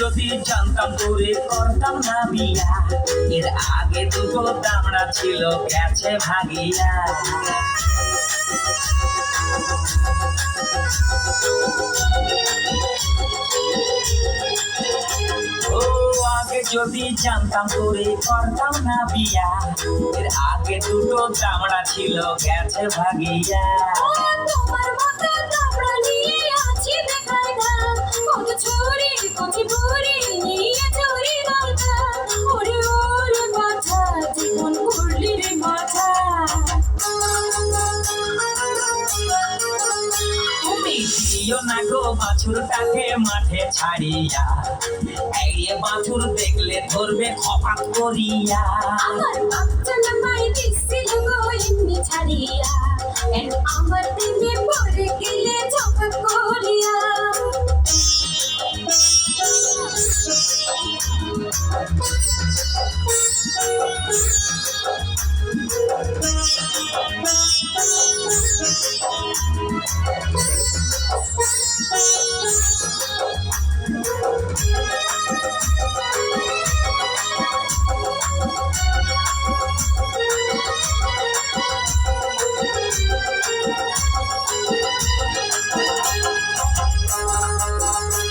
যদি জানতাম তোরে করতাম না বিয়া, এর আগে দুটো দামড়া ছিল গেছে ভাগিয়া। ও আগে যদি জানতাম তোরে করতাম না বিয়া, এর আগে দুটো দামড়া ছিল গেছে ভাগিয়া। তোমার মতো দামড়া নিয়ে আছি দেখাই না, কত ছুরি কত বুড়ি নিয়ে চুরি বাঁধা। ওরে ওরে বাছা জীবন করলি রে মাথা। তুমি দিও না গো বাছুরটাকে মাঠে ছাড়িয়া, এই বাছুর দেখলে ধরবে খপাত করিয়া। আমার বাচ্চা নামাই দিছিল গো এমনি ছাড়িয়া, আমার দিনে পরে গেলে ঝপা করিয়া।